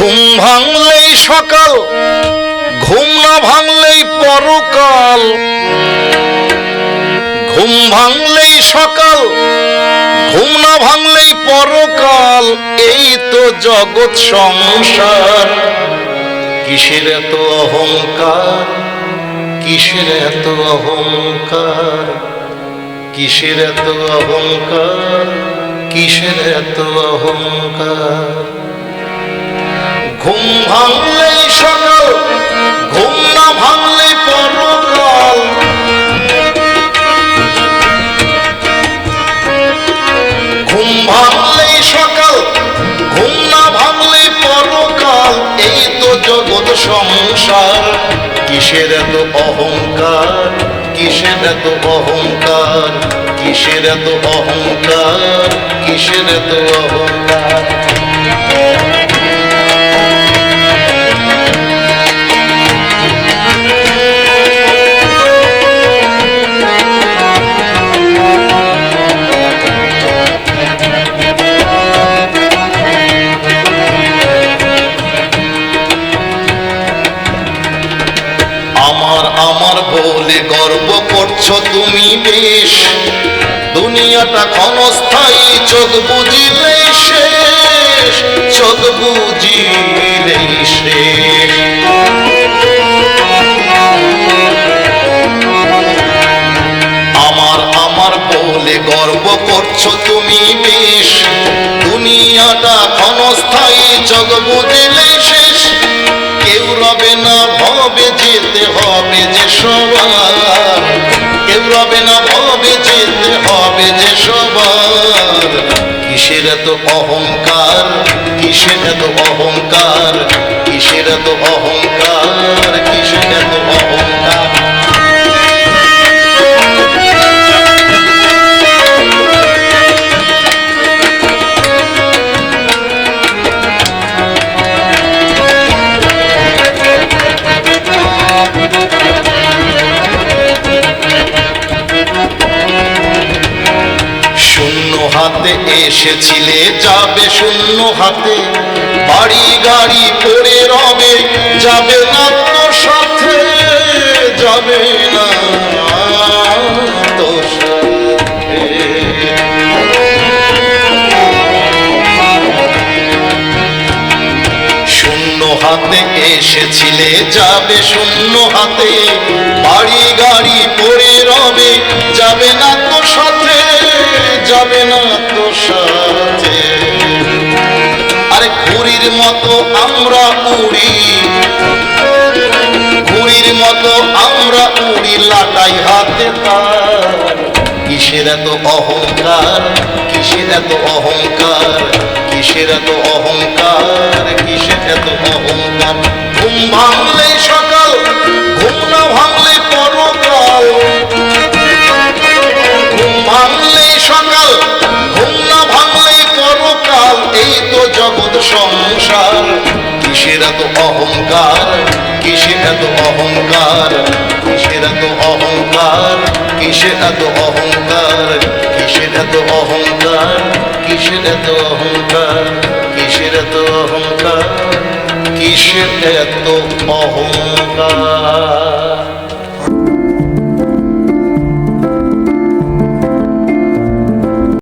ঘুম ভাঙলেই সকাল, ঘুম না ভাঙলেই পরকাল। ঘুম ভাঙলেই সকাল, ঘুম না ভাঙলেই পরকাল। এই তো জগৎ সংসার। কিসের এত অহংকার, কিসের এত অহংকার, কিসের এত অহংকার, কিসের এত অহংকার। ঘুম ভাঙলেই সকাল, ঘুম না ভাঙলেই পরকাল। ঘুম ভাঙলেই সকাল, ঘুম না ভাঙলেই পরকাল। এই তো জগৎ সংসার। কিসের এত অহংকার, কিসের এত অহংকার, কিসের এত অহংকার, কিসের এত অহংকার। আমার বলে গর্ব করছো তুমি বেশ। দুনিয়াটা ক্ষণস্থায়ী, চোখ বুঝিলেই শেষ, চোখ বুঝিলেই শেষ। আমার বলে গর্ব করছো তুমি বেশ। দুনিয়াটা ক্ষণস্থায়ী, চোখ বুঝিলেই শেষ। কেউ রবে না ভবে, যেতে হবে যে সবার। কেউ রবে না ভবে, যেতে হবে যে সবার। কিসের এত অহংকার, কিসের এত অহংকার, কিসের এত অহংকার, কিসের এত অহংকার। হাতে এসেছিলে, যাবে শূন্য হাতে। বাড়ি গাড়ি পড়ে রবে, যাবে না তোর সাথে, যাবে না তোর সাথে। শূন্য হাতে এসেছিলে, যাবে শূন্য হাতে। বাড়ি গাড়ি পড়ে রবে, যাবে না তোর সাথে, যাবে না তোর সাথে। আরে ঘুড়ির মতো আমরা উড়ি, ঘুড়ির মতো আমরা উড়ি, লাটাই হাতে তার। কিসের এত অহংকার, কিসের এত অহংকার, কিসের এত অহংকার, কিসের এত অহংকার। ঘুম ভাঙলেই সকাল, ঘুম না ভাঙলেই পরকাল। ঘুম ভাঙলেই সকাল, ঘুম না ভাঙলেই পরকাল। এই তো জগৎ সংসার। কিসের এত অহংকার, কিসের এত অহংকার, কিসের এত অহংকার, কিসের এত অহংকার, কিসের এত অহংকার, কিসের এত অহংকার, কিসের এত অহংকার, কিসের এত অহংকার।